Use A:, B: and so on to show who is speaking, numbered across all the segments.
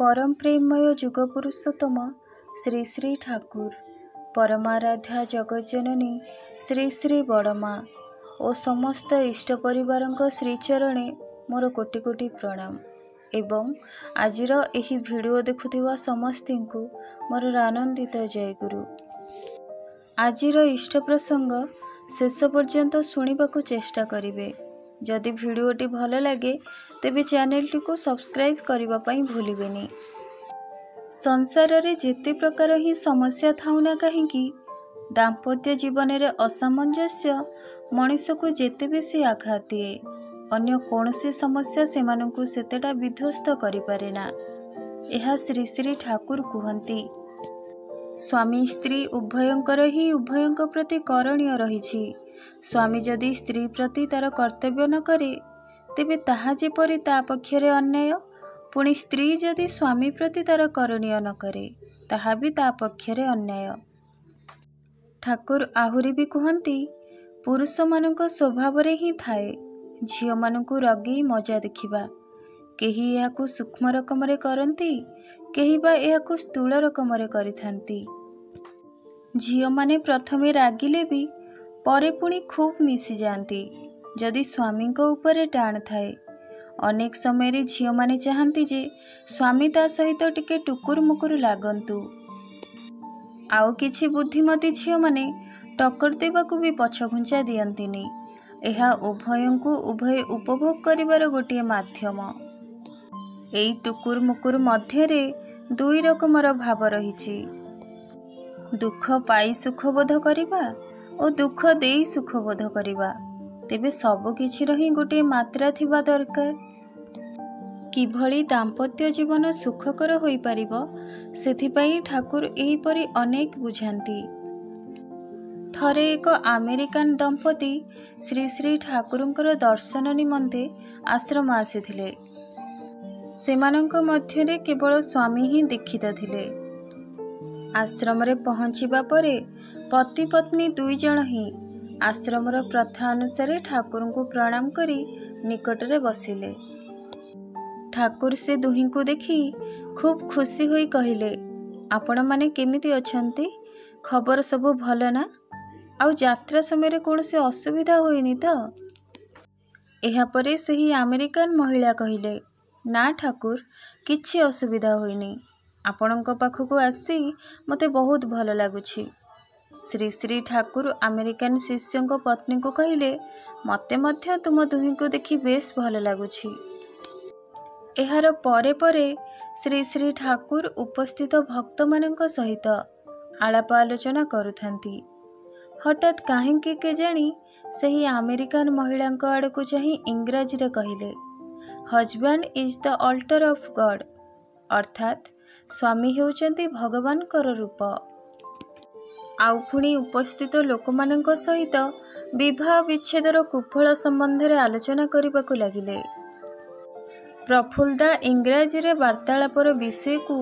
A: परम प्रेममय जुग पुरुषोत्तम श्री श्री ठाकुर परमाराध्या जगज्जननी श्री श्री बड़मा और समस्त इष्ट परिवार श्रीचरणे मोर कोटि कोटि प्रणाम एवं आजिर एही वीडियो देखुथिबा समस्ती को मोर आनंदित जय गुरु। आजिर इष्ट प्रसंग शेष पर्यंत शुणिबाकू चेष्टा करिवे। जदि वीडियोटी भल लगे तेबे चैनलटी को सब्सक्राइब करने पाई भूलिबेनी। संसार रे जेते प्रकार ही समस्या थाउना कहीं दाम्पत्य जीवन रे असामंजस्य मनुष्य को जेते बेसी आघात दिए अन्य कौनसी समस्या सेमानंकु सेतेटा विध्वस्त करि पारेना। एहा श्री श्री ठाकुर कहती स्वामी स्त्री उभयंकर ही उभयंक प्रति करणीय रही। स्वामी जदि स्त्री प्रति तार कर्तव्य न करे तेबे ताहा जेपरि ता पक्षरे अन्याय, पुणी स्त्री जदि स्वामी प्रति तार करणीय न करे ताहा भी ता पक्षरे अन्याय। ठाकुर आहुरी भी कहती पुरुष मानक स्वभाव रे ही थाए झियो मानकु रगी मजा देखिबा। केही याकु सूक्ष्म रकमरे करंती, केही बा याकु स्थूल रकमरे करिथांती। झियो माने प्रथमे रागिले भी परे पुणी खूब मिसी जाती जदि स्वामी को ऊपर टाण थाए। अनेक समय झियो माने चाहती जे स्वामी ता सहित टिके टुकुर मुकुर लागंतु। आउ किछि बुद्धिमती झियो माने टक्कर देबाकू भी पछघुंचा दियंतिनी। एहा उभयंकु उभय उपभोग करिवार गोटिए माध्यम। एई टुकुर मुकुर मध्यरे दुई रकमर भाव रहिछि। दुख पाई सुख बोध करिबा और दुख देई सुख बोध करिबा। तेबे सब किछि रही गोटे मात्रा थिबा दरकार। किभली दाम्पत्य जीवन सुखकर होई परिबो सेथिपाई ठाकुर एहीपरि अनेक बुझांती। थरे एक अमेरिकान दंपति श्री श्री ठाकुरंकर दर्शन निमंते आश्रम आसीथिले। सेमानंक मध्यरे केवल स्वामी ही दीक्षित थिले। आश्रम रे पहुंचीबा परे पति पत्नी दुई जण ही आश्रमर प्रथा अनुसार ठाकुर को प्रणाम करी निकट रे बसिले। ठाकुर से दुही को देखी खूब खुशी होई कहिले, आपण माने केमिति अछंती? खबर सबु भल ना? आउ यात्रा समय कौन से असुविधा होइनी तो? एहा परे सही अमेरिकान महिला कहिले, ना ठाकुर किछि असुविधा होइनी। आपणक पाखक आसी मते बहुत भल लागुछि। श्री श्री ठाकुर अमेरिकान शिष्यों पत्नी को कहिले, मते मध्य तुम दुही को देखी बेस भल लागुछि। एहार परे परे श्री श्री ठाकुर उपस्थित भक्त मानक सहित आलाप आलोचना करुथांती। हठात काहें के जानी सही अमेरिकान महिला आड़ को चाही इंग्राजी रे कहिले, husband is the alter of God, अर्थात स्वामी हेउचंती भगवान कर रूप। आउ पुणी उपस्थित लोक मानक सहित विवाह विच्छेदर कुफल संबंध रे आलोचना करबाकू लागिले। प्रफुल्लदा इंग्राजी रे वार्तालापर विषय को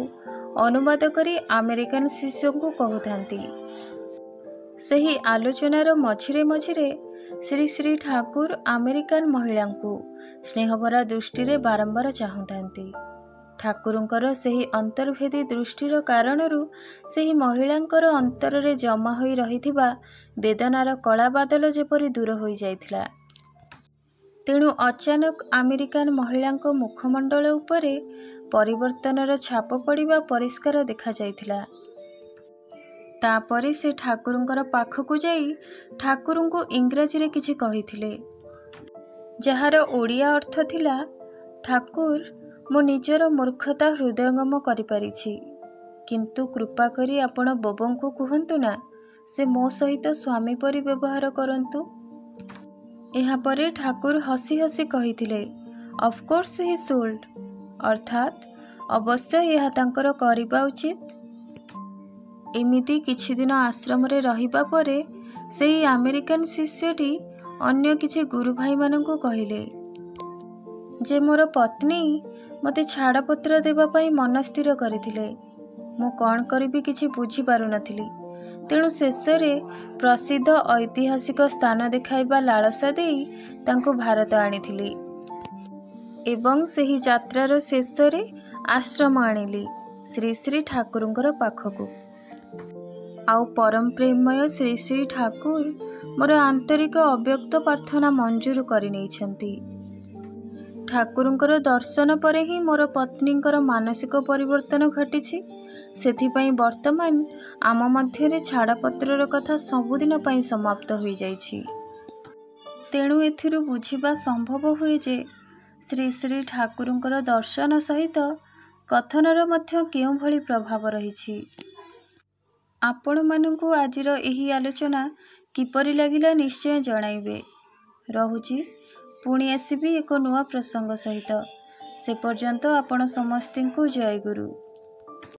A: अनुवाद करी अमेरिकान शिष्यों को कहउथांती। सही आलोचनार मझिरे मझिरे श्री श्री ठाकुर अमेरिकान महिला को स्नेहभरा दृष्टि रे बारंबार चाहुथांती। ठाकुरंकर सही अंतर्भेदी दृष्टिर कारणरू सही महिलांकर अंतर रे जमा होई रहिथिबा वेदनार कला बादल जेपरि दूर होई जाइथिला। तेणु अचानक अमेरिकान महिलांक मुखमंडल उपरे परिवर्तनर छाप पड़िबा परिष्कार देखा जाइथिला। तापरे से ठाकुरंकर पाखकू जाई ठाकुरंकु इंग्राजी रे किछि कहिथिले, जहार ओडिया अर्थ थिला, ठाकुर मो निजर मूर्खता हृदयंगम करि परिछि, किंतु कृपा करी आपण बोबोंकु कहंतु ना से मो सहित स्वामी परि व्यवहार करंतु। एहा परे ठाकुर हसी हसी कहिथिले, ऑफ कोर्स ही शुड, अर्थात अवश्य यह तांकर करिबा उचित। एमिति किछि दिन आश्रम रे रहिबा परे सेही अमेरिकान शिष्यटी अन्य किछि गुरु भाई माननकु कहिले जे मोर पत्नी मते छाड़पत्र देबा पाई मन स्थिर करथिले। मु कौन करिबी किछि बुझी पारु नथिली। तेणु शेष प्रसिद्ध ऐतिहासिक स्थान देखाइबा लालसा देई तांको भारत आनिथिली एवं सही यात्रार शेष आश्रम आनिली श्री श्री ठाकुरंकर पाखकु। आउ परम प्रेममय श्री श्री ठाकुर मोर आंतरिक अव्यक्त प्रार्थना मंजूर करनेइछंती। ठाकुरंकर दर्शन परे ही मोर पत्नींकर मानसिक परिवर्तन घटिछि। सेथिपाई वर्तमान आम मध्यरे छाड़पत्रर कथा सबुदिन पाई समाप्त हो जाइछि। तेणु एथिरु बुझिबा संभव हुए जे श्री श्री ठाकुरंकर दर्शन सहित कथनर मध्य केउं भली प्रभाव रहिछि। आपण मानंकु आजिर एही आलोचना किपरि लागिला निश्चय जणाइबे। रहुछि, पुणी आसिबी एक नुआ प्रसंग सहित। से पर्यंत आपण समस्तिंकु जय गुरु।